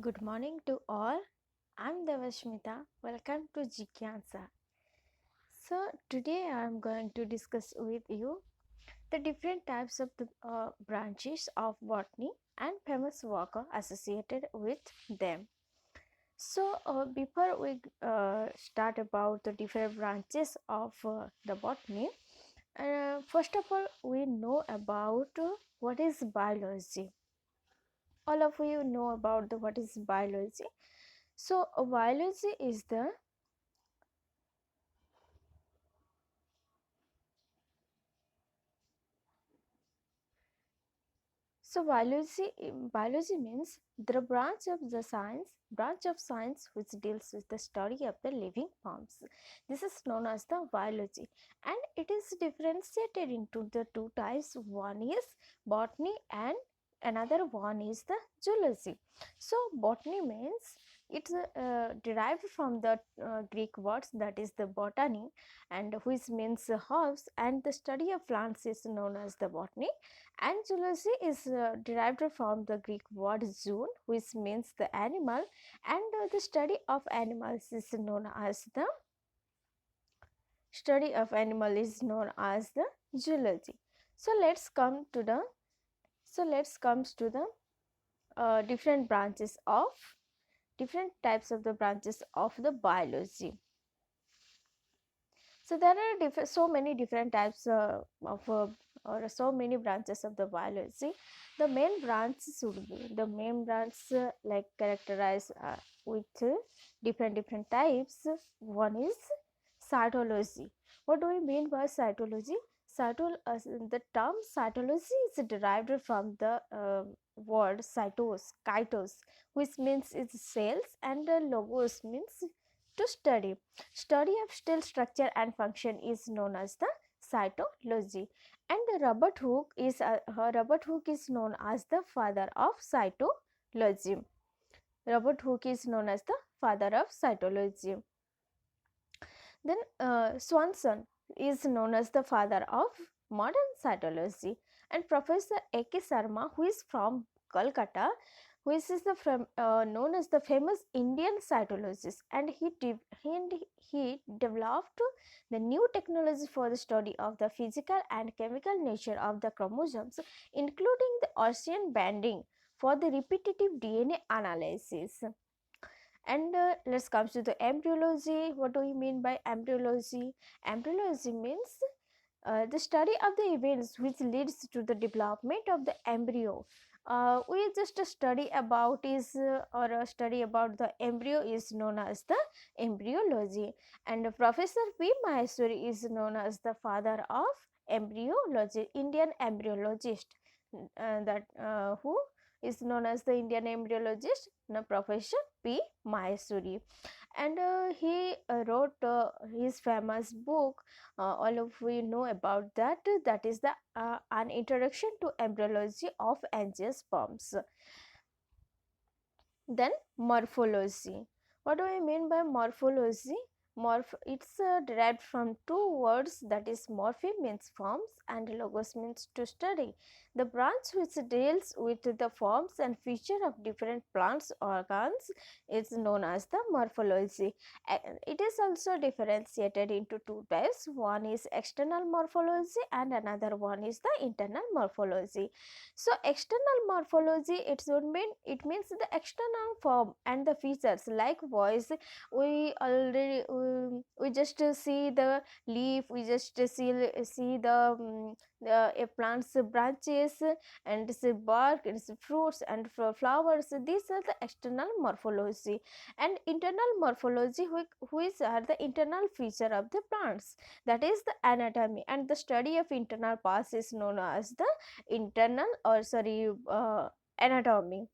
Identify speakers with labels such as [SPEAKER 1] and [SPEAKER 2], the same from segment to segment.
[SPEAKER 1] Good morning to all. I'm Devashmita. Welcome to Jikyansa. So, today I'm going to discuss with you the different types of the branches of botany and famous work associated with them. So, before we start about the different branches of the botany, first of all, we know about what is biology. All of you know about the what is biology. So, biology is the biology means the branch of science which deals with the study of the living forms. This is known as the biology, and it is differentiated into the two types. One is botany and another one is the zoology. So botany means it's derived from the Greek words that is the botany, and which means herbs, and the study of plants is known as the botany. And zoology is derived from the Greek word zoon, which means the animal, and the study of animal is known as the zoology. So let's come to the different types of the branches of the biology. So there are so many different types of or so many branches of the biology. The main branches would be the main branch like characterized with different types. One is cytology. What do we mean by cytology? The term cytology is derived from the word cytos, which means it's cells, and logos means to study. Study of cell structure and function is known as the cytology. And Robert Hooke is known as the father of cytology. Robert Hooke is known as the father of cytology. Then Swanson is known as the father of modern cytology, and Professor A.K. Sharma, who is from Kolkata, who is known as the famous Indian cytologist, and he developed the new technology for the study of the physical and chemical nature of the chromosomes, including the Gaussian banding for the repetitive DNA analysis. And let's come to the embryology. What do we mean by embryology? Embryology means the study of the events which leads to the development of the embryo. We just study about a study about the embryo is known as the embryology, and Professor P. Maheshwari is known as the father of embryology, Indian embryologist, that who is known as the Indian embryologist, Professor P. Maheshwari, and he wrote his famous book. All of we know about that. That is the an introduction to embryology of angiosperms. Then morphology. What do I mean by morphology? It's derived from two words, that is morphe means forms and logos means to study. The branch which deals with the forms and feature of different plants organs is known as the morphology. It is also differentiated into two types. One is external morphology and another one is the internal morphology. So external morphology, it means the external form and the features. Like voice, we just see the leaf, we just see the a plant's branches and its bark, its fruits and flowers. These are the external morphology. And internal morphology, which are the internal feature of the plants, that is the anatomy, and the study of internal parts is known as the anatomy.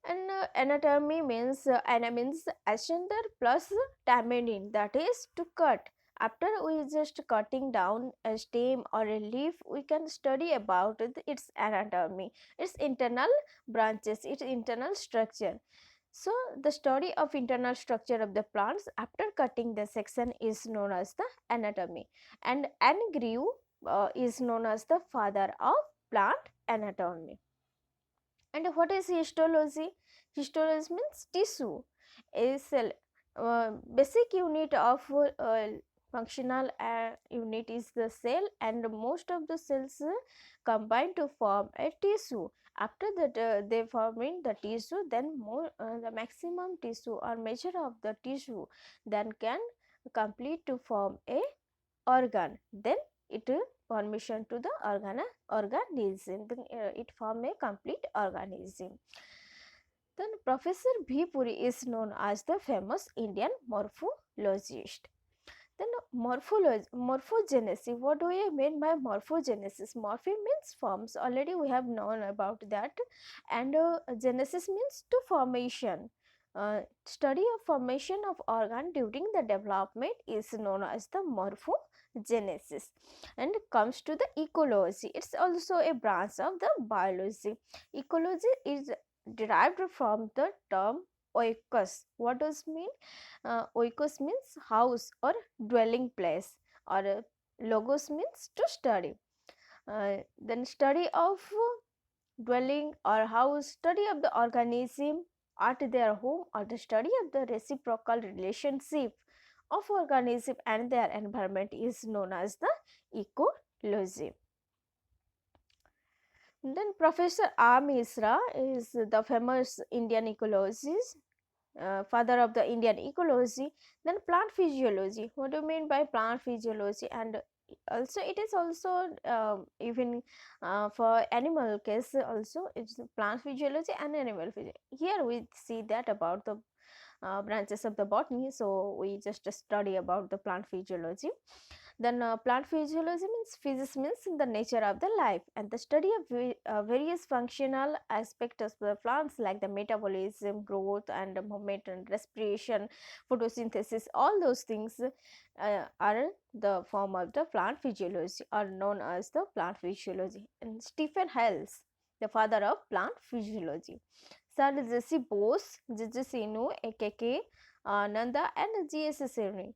[SPEAKER 1] And anatomy means ascender plus taminin, that is to cut. After we just cutting down a stem or a leaf, we can study about its anatomy, its internal branches, its internal structure. So the study of internal structure of the plants after cutting the section is known as the anatomy. And Grew is known as the father of plant anatomy. And what is histology? Histology means tissue. Is a basic unit of functional unit is the cell, and most of the cells combine to form a tissue. After that, they forming the tissue, then more the maximum tissue or measure of the tissue then can complete to form a organ. Then it formation to the organism. Then it form a complete organism. Then Professor B. Puri is known as the famous Indian morphologist. Then morphogenesis. What do we mean by morphogenesis? Morphe means forms. Already we have known about that, and genesis means to formation. Study of formation of organ during the development is known as the morphogenesis. And comes to the ecology. It's also a branch of the biology. Ecology is derived from the term oikos. What does mean? Oikos means house or dwelling place, or logos means to study. Then study of dwelling or house, study of the organism at their home, or the study of the reciprocal relationship of organism and their environment is known as the ecology. Then Professor R. Misra is the famous Indian ecologist, father of the Indian ecology. Then plant physiology. What do you mean by plant physiology? And also it is also even for animal case also, it's plant physiology and animal physiology. Here we see that about the branches of the botany, so we just study about the plant physiology. Then plant physiology means physics means the nature of the life, and the study of various functional aspects of the plants like the metabolism, growth and movement and respiration, photosynthesis, all those things are the form of the plant physiology, are known as the plant physiology. And Stephen Hales, the father of plant physiology. Sir Jesse Bose, J.J. Sinu, A.K.K. Nanda and G.S. Sirni.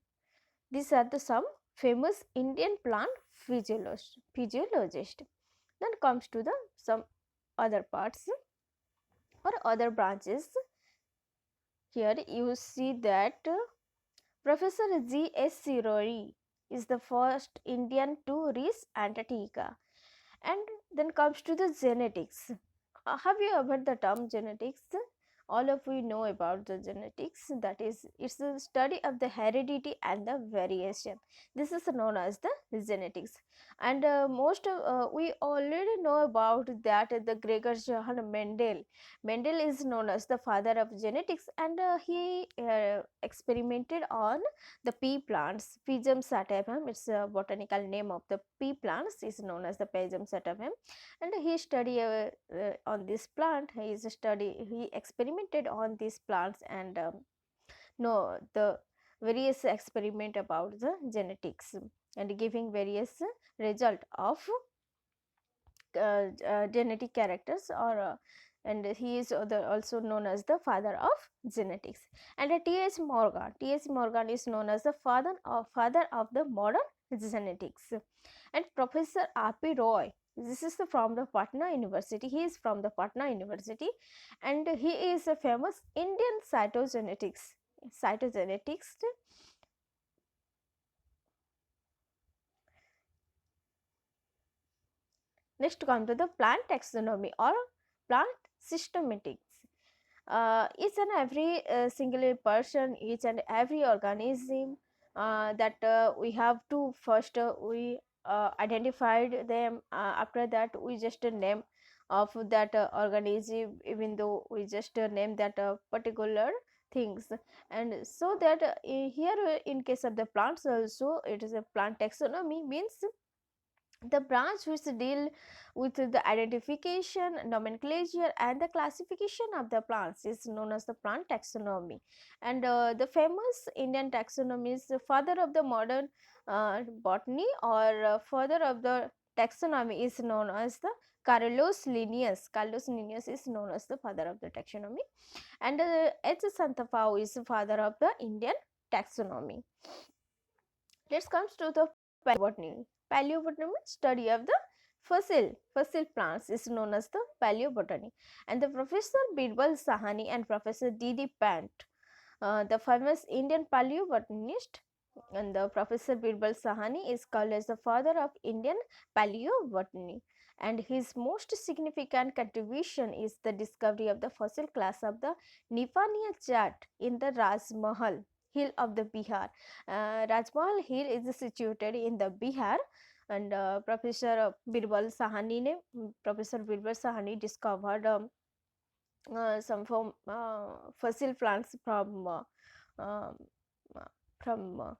[SPEAKER 1] These are the some famous Indian plant physiologist. Then comes to the some other parts or other branches. Here you see that Professor G. S. Sirori is the first Indian to reach Antarctica. And then comes to the genetics. Have you ever heard the term genetics? All of we know about the genetics, that is, it's the study of the heredity and the variation. This is known as the genetics. And most of we already know about that the Gregor Johann Mendel is known as the father of genetics, and he experimented on the pea plants, Pygium sativum. It's a botanical name of the pea plants, is known as the Pygium sativum. And he studied on this plant. He experimented on these plants, and no the various experiment about the genetics, and giving various result of genetic characters, or and he is also known as the father of genetics. And T.H. Morgan. T.H. Morgan is known as the father of the modern genetics. And Professor R.P. Roy, this is from the Patna University. He is from the Patna University, and he is a famous Indian cytogenetics. Next come to the plant taxonomy or plant systematics. Each and every singular person, each and every organism that we have to first we identified them. After that, we just name of that organism, even though we just name that particular things. And so that here in case of the plants also, it is a plant taxonomy means the branch which deal with the identification, nomenclature and the classification of the plants is known as the plant taxonomy. And the famous Indian taxonomy is the father of the modern botany, or father of the taxonomy is known as the Carolus Linnaeus. Carolus Linnaeus is known as the father of the taxonomy, and H. Santapau is the father of the Indian taxonomy. Let's come to the paleobotany. Paleobotany means study of the fossil plants is known as the paleobotany. And the Professor Birbal Sahani and Professor D.D. Pant, the famous Indian paleobotanist, and the Professor Birbal Sahani is called as the father of Indian paleobotany. And his most significant contribution is the discovery of the fossil class of the Nipania chat in the Rajmahal hill of the Bihar. Rajmahal hill is situated in the Bihar, and Professor Birbal Sahani discovered some fossil plants um, uh, from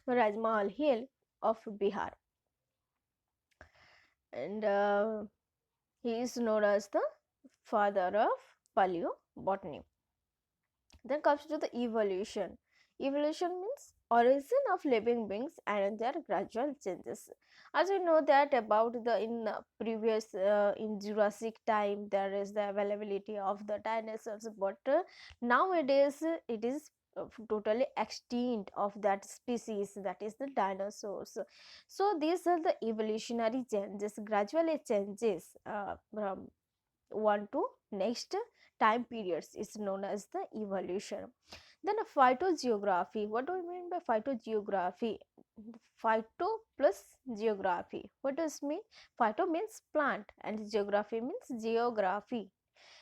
[SPEAKER 1] Rajmahal hill of Bihar, and he is known as the father of paleobotany. Then comes to the evolution. Evolution means origin of living beings and their gradual changes. As we know that about the in previous in Jurassic time there is the availability of the dinosaurs, but nowadays it is totally extinct of that species, that is the dinosaurs. So these are the evolutionary changes, gradually changes from one to next time periods is known as the evolution. Then phytogeography. What do we mean by phytogeography? Phyto plus geography. What does mean? Phyto means plant and geography means geography.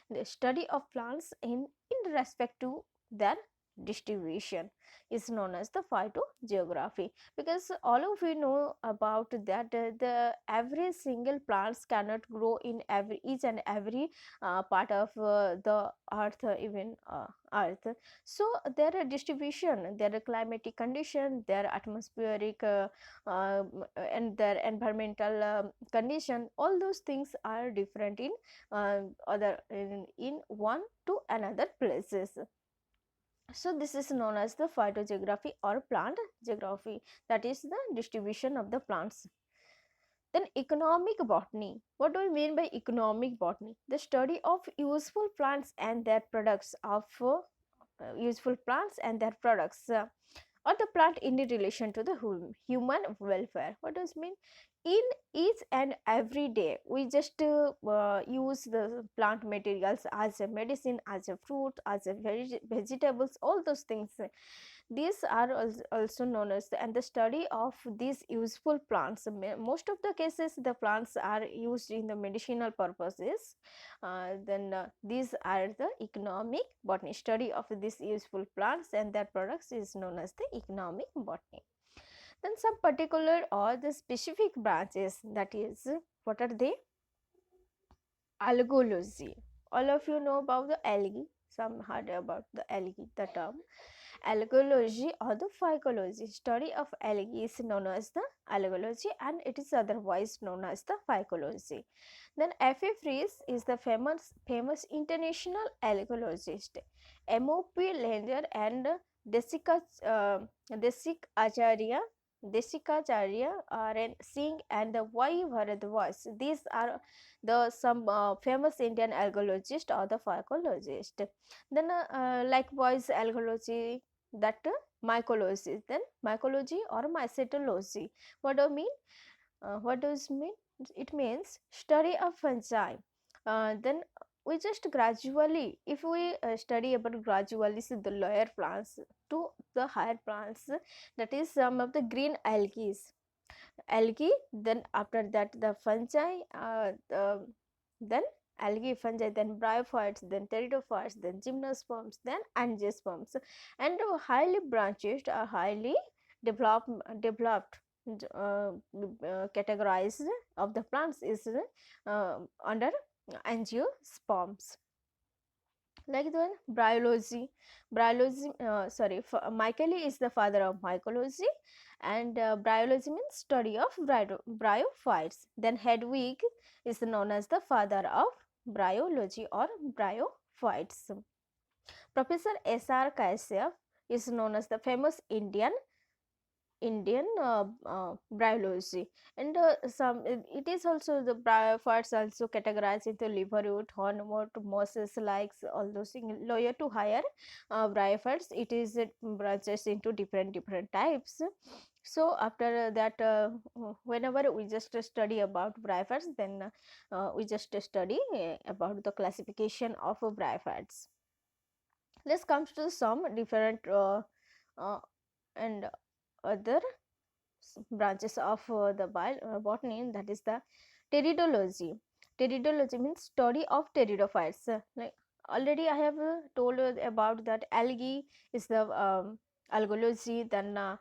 [SPEAKER 1] The study of plants in respect to their distribution is known as the phytogeography, because all of we know about that the every single plants cannot grow in every each and every part of the earth, even earth. So their distribution, their climatic condition, their atmospheric and their environmental condition, all those things are different in other in one to another places. So this is known as the phytogeography or plant geography, that is the distribution of the plants. Then economic botany. What do we mean by economic botany? The study of useful plants and their products useful plants and their products or the plant in relation to the human welfare. What does it mean? In each and every day we just use the plant materials as a medicine, as a fruit, as a vegetables, all those things. These are also known as and the study of these useful plants. Most of the cases the plants are used in the medicinal purposes. Then these are the economic botany. Study of these useful plants and their products is known as the economic botany. Then some particular or the specific branches, that is, what are they? Algology. All of you know about the algae. Some heard about the algae, the term. Algology or the phycology. Study of algae is known as the algology and it is otherwise known as the phycology. Then F.A. Fries is the famous international algologist. M.O.P. Langer and Desik Acharya R.N. Singh and the Y. Bharadwaj. These are the some famous Indian algologists or the phycologist. Then likewise algology, that mycology, then mycology or mycetology. What do I mean? What does it mean? It means study of fungi. Then we just gradually, if we study about gradually see the lower plants to the higher plants, that is some of the green algae, then after that the fungi, then algae, fungi, then bryophytes, then pteridophytes, then gymnosperms, then angiosperms, and highly branched or highly developed categorized of the plants is under angiosperms. Like the bryology, Michaeli is the father of mycology, and bryology means study of bryophytes. Then Hedwig is known as the father of bryology or bryophytes. Professor S.R. Kashyap is known as the famous Indian bryology, and it is also the bryophytes also categorized into liverwort, hornwort, mosses, likes, all those things. Lower to higher bryophytes, it is branches into different types. So after that, whenever we just study about bryophores, then we just study about the classification of bryophores. Let's come to some different uh, and other branches of the botany, that is the pteridology. Pteridology means study of pteridophytes. Like already I have told you about that algae is the algology, then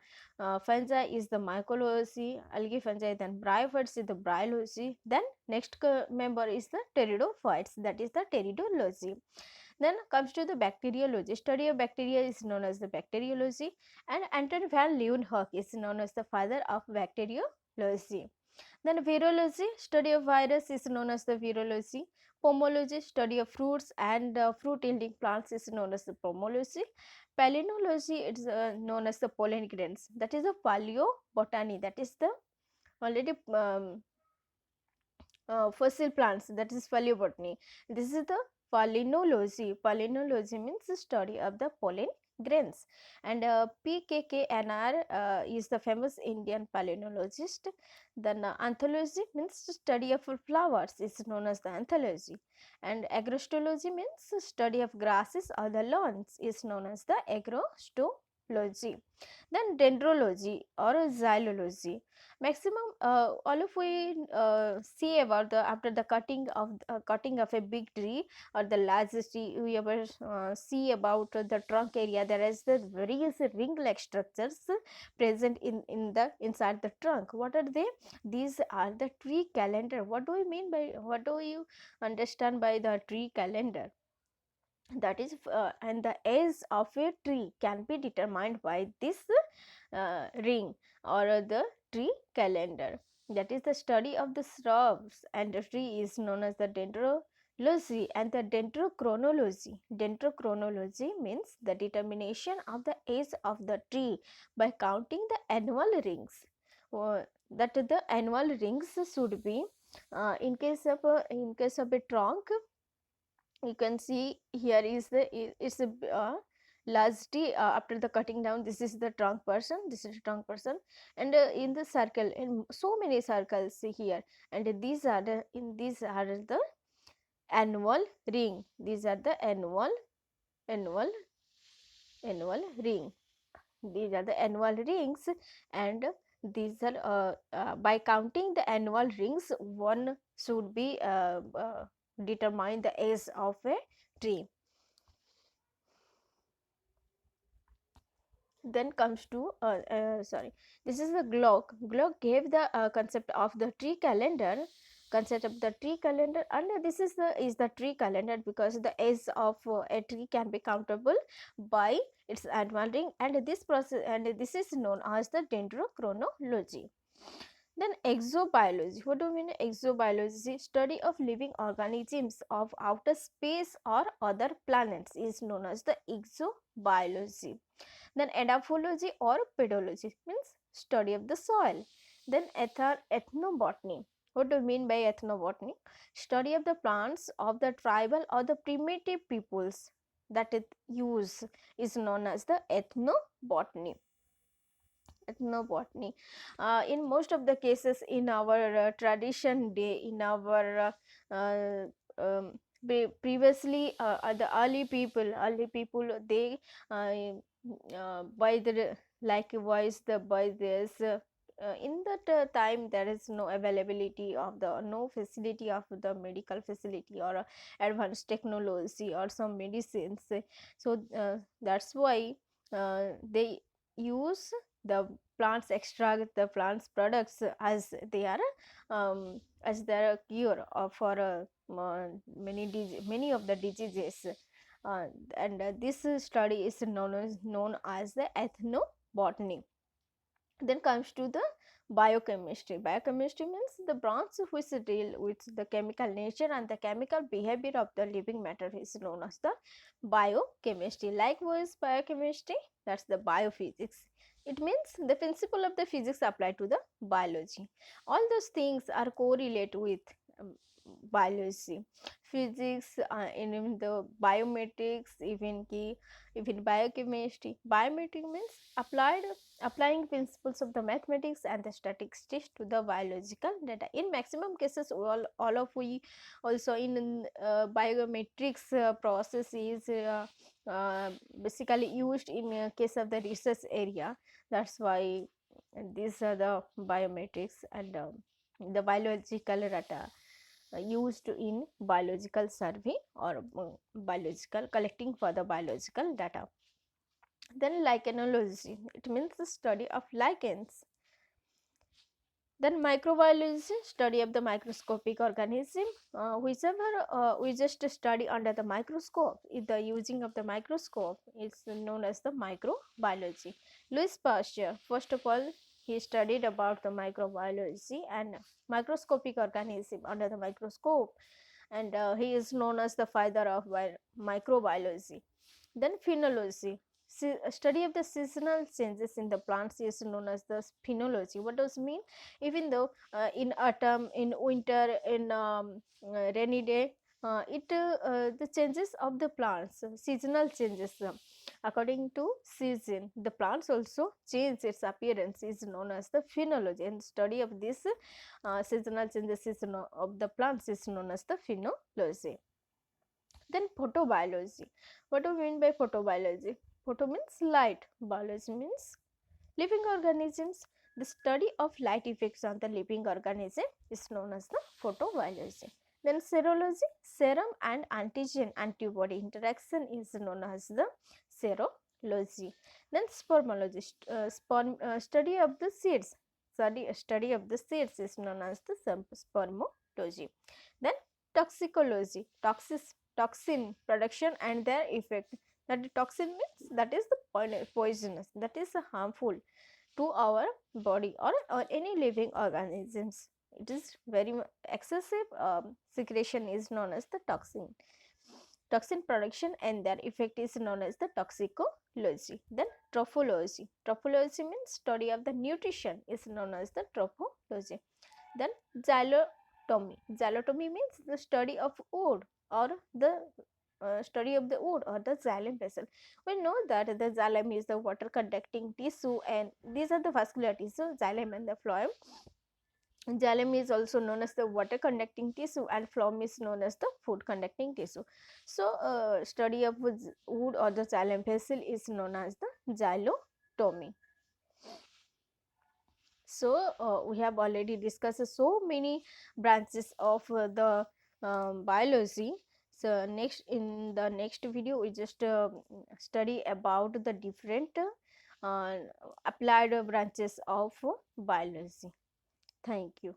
[SPEAKER 1] fungi is the mycology, algae fungi, then bryophytes is the bryology, then next member is the pteridophytes, that is the pteridology. Then comes to the bacteriology. Study of bacteria is known as the bacteriology, and Anton van Leeuwenhoek is known as the father of bacteriology. Then virology, study of virus is known as the virology. Pomology, study of fruits and fruit yielding plants is known as the pomology. Palynology, it is known as the pollen grains, that is the paleobotany, that is the already fossil plants, that is paleobotany. This is the palynology. Palynology means the study of the pollen grains, and PKKNR is the famous Indian palynologist. Then anthology means the study of flowers, is known as the anthology, and agrostology means the study of grasses or the lawns, is known as the agrostology. Then dendrology or xylology, maximum all of we see about the after the cutting of a big tree or the largest tree, we ever see about the trunk area, there is the various ring like structures present in the inside the trunk. What are they? These are the tree calendar. What do we mean by, what do you understand by the tree calendar? That is and the age of a tree can be determined by this ring or the tree calendar. That is the study of the shrubs and the tree is known as the dendrology and the dendrochronology. Dendrochronology means the determination of the age of the tree by counting the annual rings. That the annual rings should be in case of a trunk, you can see here is the it's a large tree. After the cutting down, this is the trunk person, this is the trunk person, and in the circle, in so many circles here, and these are the annual ring, these are the annual annual ring, these are the annual rings, and these are by counting the annual rings, one should be determine the age of a tree. Then comes to sorry, this is the Glock. Glock gave the concept of the tree calendar, concept of the tree calendar, and this is the tree calendar because the age of a tree can be countable by its annual ring, and this process, and this is known as the dendrochronology. Then exobiology. What do you mean exobiology? Study of living organisms of outer space or other planets is known as the exobiology. Then edaphology or pedology means study of the soil. Then ethnobotany. What do you mean by ethnobotany? Study of the plants of the tribal or the primitive peoples that it use is known as the ethnobotany. Ethnobotany. In most of the cases in our tradition day, in our previously the early people, they by the likewise the by this in that time there is no availability of the no facility of the medical facility or advanced technology or some medicines, so that's why they use the plants extract the plants products as they are as their cure for many of the diseases, uh, and this study is known as the ethnobotany. Then comes to the biochemistry. Biochemistry means the branch which deal with the chemical nature and the chemical behavior of the living matter is known as the biochemistry. Likewise, biochemistry, that's the biophysics. It means the principle of the physics applied to the biology. All those things are correlate with biology, physics, in the biometrics, even biochemistry. Biometry means applying principles of the mathematics and the statistics to the biological data. In maximum cases, all of we also in biometrics process is basically used in case of the research area. That's why these are the biometrics and the biological data used in biological survey or biological collecting for the biological data. Then lichenology, it means the study of lichens. Then microbiology, study of the microscopic organism, whichever we just study under the microscope, is the using of the microscope is known as the microbiology. Louis Pasteur, first of all, he studied about the microbiology and microscopic organism under the microscope, and he is known as the father of microbiology. Then phenology, study of the seasonal changes in the plants is known as the phenology. What does it mean? Even though in autumn, in winter, in rainy day, the changes of the plants, seasonal changes, according to season, the plants also change its appearance is known as the phenology, and study of this seasonal changes of the plants is known as the phenology. Then photobiology. What do we mean by photobiology? Photo means light, biology means living organisms. The study of light effects on the living organism is known as the photobiology. Then serology, serum and antigen antibody interaction is known as the serology. Then spermology, study of the seeds. Study of the seeds is known as the spermology. Then toxicology, toxin production and their effect. That toxin means that is the poisonous, that is harmful to our body or any living organisms. It is very excessive secretion is known as the toxin. Toxin production and their effect is known as the toxicology. Then trophology. Trophology means study of the nutrition is known as the trophology. Then xylotomy. Xylotomy means the study of wood or the study of the wood or the xylem vessel. We know that the xylem is the water conducting tissue, and these are the vascular tissue, xylem and the phloem. Xylem is also known as the water conducting tissue and phloem is known as the food conducting tissue. So, study of wood or the xylem vessel is known as the xylotomy. So, we have already discussed so many branches of the biology. So, next in the next video we just study about the different applied branches of biology. Thank you.